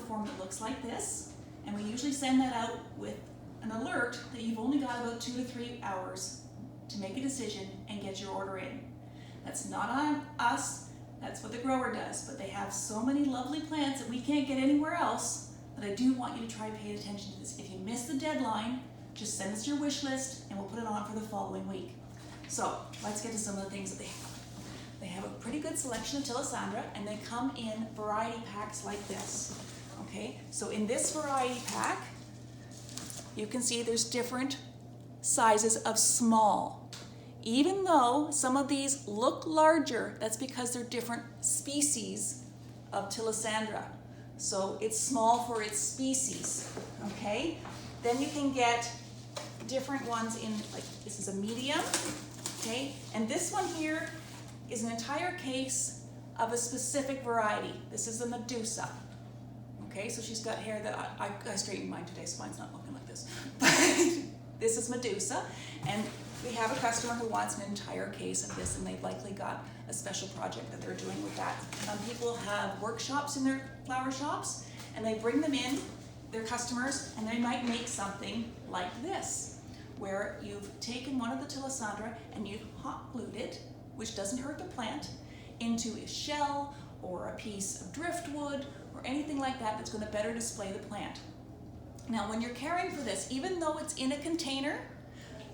form that looks like this, and we usually send that out with an alert that you've only got about 2 to 3 hours to make a decision and get your order in. That's not on us, that's what the grower does, but they have so many lovely plants that we can't get anywhere else that I do want you to try paying attention to this. If you miss the deadline, just send us your wish list and we'll put it on for the following week. So let's get to some of the things that they have. They have a pretty good selection of Tillisandra, and they come in variety packs like this. Okay, so in this variety pack, you can see there's different sizes of small. Even though some of these look larger, that's because they're different species of Tillisandra. So it's small for its species, okay? Then you can get different ones in, like this is a medium, okay? And this one here is an entire case of a specific variety. This is a Medusa. Okay, so she's got hair that I straightened mine today, so mine's not looking like this. But this is Medusa, and we have a customer who wants an entire case of this, and they've likely got a special project that they're doing with that. People have workshops in their flower shops, and they bring them in, their customers, and they might make something like this, where you've taken one of the Tillisandra and you've hot glued it, which doesn't hurt the plant, into a shell or a piece of driftwood or anything like that that's going to better display the plant. Now when you're caring for this, even though it's in a container,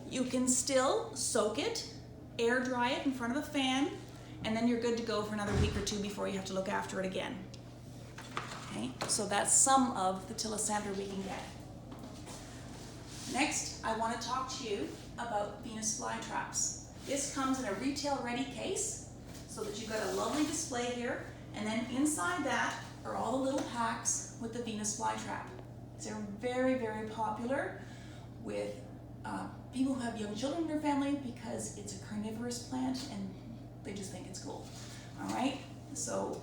you can still soak it, air dry it in front of a fan, and then you're good to go for another week or two before you have to look after it again. Okay, so that's some of the Tillisandra we can get. Next, I want to talk to you about Venus flytraps. This comes in a retail ready case so that you've got a lovely display here, and then inside that are all the little packs with the Venus flytrap. They're very, very popular with people who have young children in their family because it's a carnivorous plant and they just think it's cool. All right, so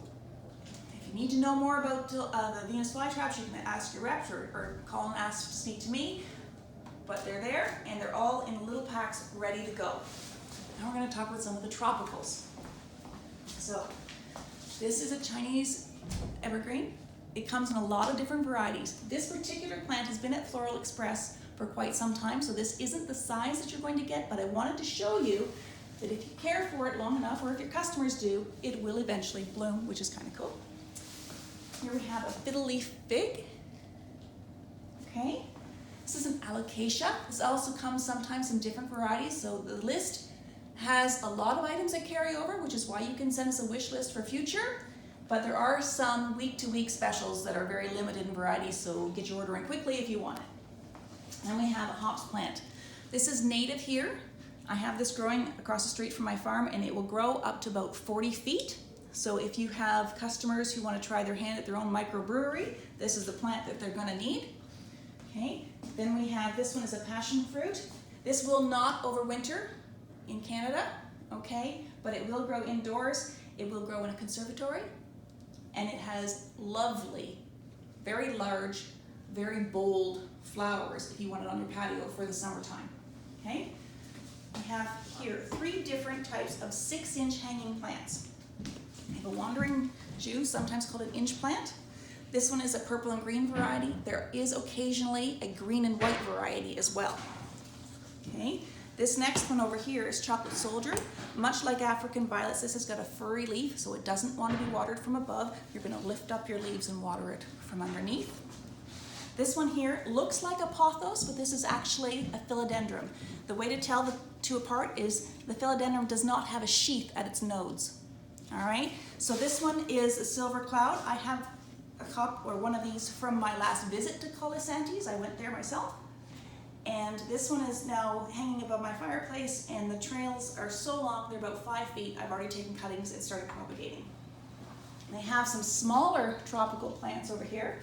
if you need to know more about the Venus flytraps, you can ask your reps or call and ask to speak to me, but they're there and they're all in little packs ready to go. Now we're going to talk about some of the tropicals. So this is a Chinese evergreen. It comes in a lot of different varieties. This particular plant has been at Floral Express for quite some time, so this isn't the size that you're going to get, but I wanted to show you that if you care for it long enough, or if your customers do, it will eventually bloom, which is kind of cool. Here we have a fiddle leaf fig. Okay, this is an alocasia. This also comes sometimes in different varieties, so the list has a lot of items that carry over, which is why you can send us a wish list for future, but there are some week-to-week specials that are very limited in variety, so get your order in quickly if you want it. Then we have a hops plant. This is native here. I have this growing across the street from my farm, and it will grow up to about 40 feet. So if you have customers who want to try their hand at their own microbrewery, this is the plant that they're going to need. Okay. Then we have, this one is a passion fruit. This will not overwinter in Canada, okay, but it will grow indoors. It will grow in a conservatory, and it has lovely, very large, very bold flowers if you want it on your patio for the summertime, okay? We have here 3 different types of 6-inch hanging plants. We have a wandering Jew, sometimes called an inch plant. This one is a purple and green variety. There is occasionally a green and white variety as well, okay? This next one over here is Chocolate Soldier. Much like African violets, this has got a furry leaf, so it doesn't want to be watered from above. You're going to lift up your leaves and water it from underneath. This one here looks like a pothos, but this is actually a philodendron. The way to tell the two apart is the philodendron does not have a sheath at its nodes. All right, so this one is a silver cloud. I have a cup or one of these from my last visit to Colasantes. I went there myself. And this one is now hanging above my fireplace, and the trails are so long, they're about 5 feet. I've already taken cuttings and started propagating. And they have some smaller tropical plants over here.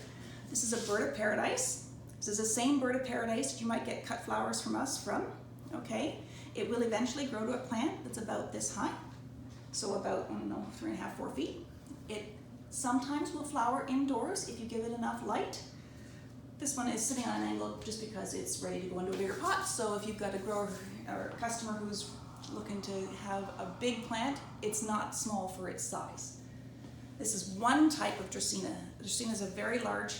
This is a bird of paradise. This is the same bird of paradise that you might get cut flowers from us from, okay? It will eventually grow to a plant that's about this high. So about, I don't know, 3.5, 4 feet. It sometimes will flower indoors if you give it enough light. This one is sitting on an angle just because it's ready to go into a bigger pot. So if you've got a grower or a customer who's looking to have a big plant, it's not small for its size. This is one type of Dracaena. Dracaena is a very large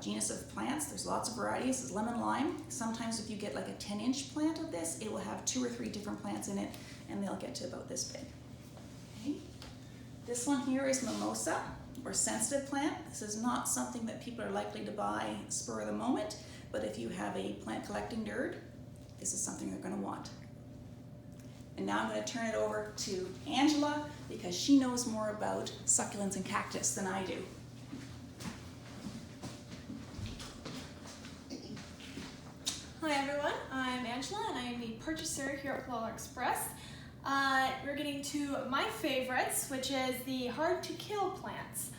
genus of plants. There's lots of varieties. It's lemon lime. Sometimes if you get like a 10-inch plant of this, it will have 2 or 3 different plants in it, and they'll get to about this big. Okay. This one here is mimosa, or sensitive plant. This is not something that people are likely to buy spur of the moment, but if you have a plant collecting nerd, this is something they're going to want. And now I'm going to turn it over to Angela because she knows more about succulents and cactus than I do. Hi everyone, I'm Angela and I am the purchaser here at Koala Express. We're getting to my favorites, which is the hard to kill plants.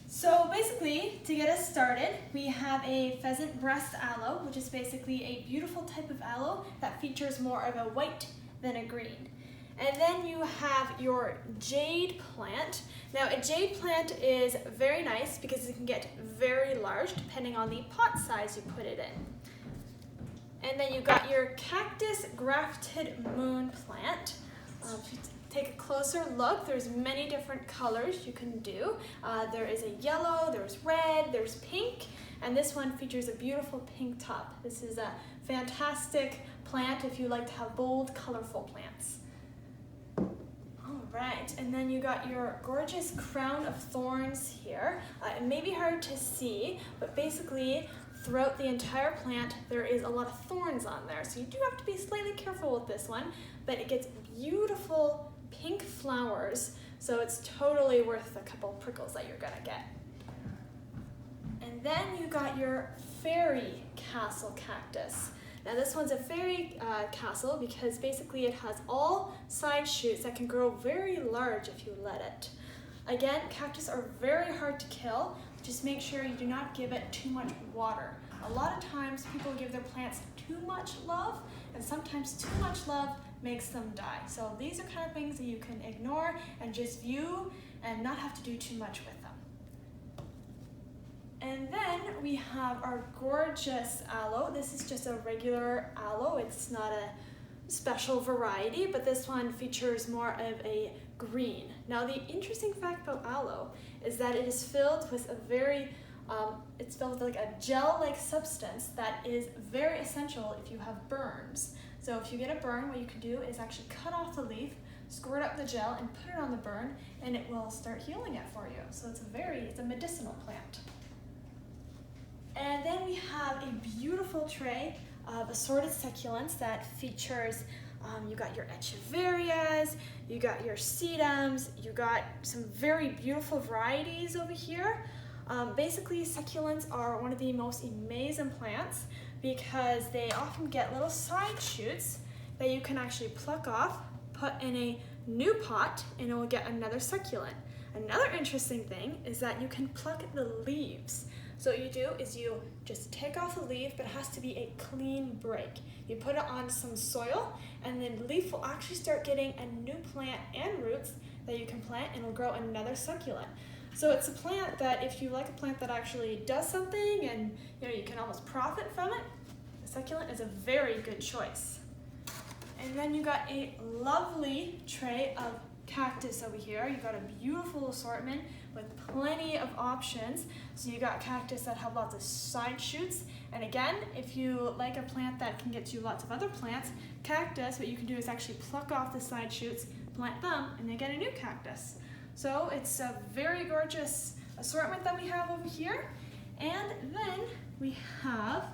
So basically, to get us started, we have a pheasant breast aloe, which is basically a beautiful type of aloe that features more of a white than a green. And then you have your jade plant. Now a jade plant is very nice because it can get very large depending on the pot size you put it in. And then you got your cactus grafted moon plant. If you take a closer look, there's many different colors you can do. There is a yellow, there's red, there's pink, and this one features a beautiful pink top. This is a fantastic plant if you like to have bold, colorful plants. Alright, and then you got your gorgeous crown of thorns here. It may be hard to see, but basically throughout the entire plant there is a lot of thorns on there, so you do have to be slightly careful with this one, but it gets beautiful pink flowers, so it's totally worth the couple prickles that you're gonna get. And then you got your fairy castle cactus. Now this one's a fairy castle because basically it has all side shoots that can grow very large if you let it. Again, cactus are very hard to kill. Just make sure you do not give it too much water. A lot of times people give their plants too much love, and sometimes too much love makes them die. So these are kind of things that you can ignore and just view and not have to do too much with them. And then we have our gorgeous aloe. This is just a regular aloe. It's not a special variety, but this one features more of a green. Now the interesting fact about aloe is that it is filled with a very, it's filled with like a gel-like substance that is very essential if you have burns. So if you get a burn, what you can do is actually cut off the leaf, squirt up the gel, and put it on the burn, and it will start healing it for you. So it's a medicinal plant. And then we have a beautiful tray of assorted succulents that features, you got your echeverias, you got your sedums, you got some very beautiful varieties over here. Basically, succulents are one of the most amazing plants because they often get little side shoots that you can actually pluck off, put in a new pot, and it will get another succulent. Another interesting thing is that you can pluck the leaves. So what you do is you just take off the leaf, but it has to be a clean break. You put it on some soil, and then the leaf will actually start getting a new plant and roots that you can plant, and it'll grow another succulent. So it's a plant that if you like a plant that actually does something and you can almost profit from it, the succulent is a very good choice. And then you got a lovely tray of cactus over here. You got a beautiful assortment with plenty of options. So you got cactus that have lots of side shoots, and again, if you like a plant that can get you lots of other plants, cactus, what you can do is actually pluck off the side shoots, plant them, and then get a new cactus. So it's a very gorgeous assortment that we have over here. And then we have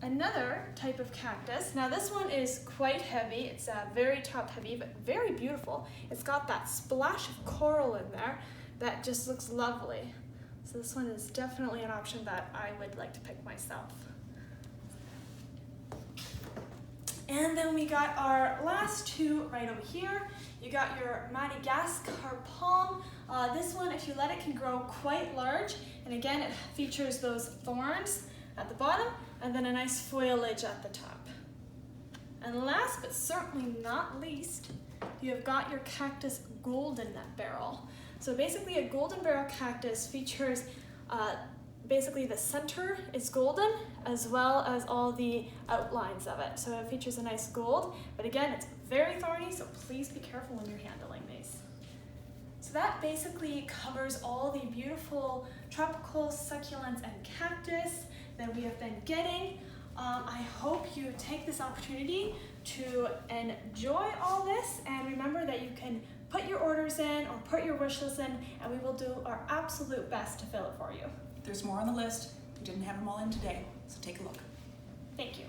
another type of cactus. Now this one is quite heavy. It's very top heavy, but very beautiful. It's got that splash of coral in there that just looks lovely. So this one is definitely an option that I would like to pick myself. And then we got our last two right over here. You got your Madagascar palm. This one, if you let it, can grow quite large. And again, it features those thorns at the bottom and then a nice foliage at the top. And last but certainly not least, you have got your cactus golden barrel. So basically a golden barrel cactus features basically the center is golden as well as all the outlines of it. So it features a nice gold, but again, it's very thorny, so please be careful when you're handling these. So that basically covers all the beautiful tropical succulents and cactus that we have been getting. I hope you take this opportunity to enjoy all this, and remember that you can put your orders in or put your wish list in, and we will do our absolute best to fill it for you. There's more on the list. We didn't have them all in today, so take a look. Thank you.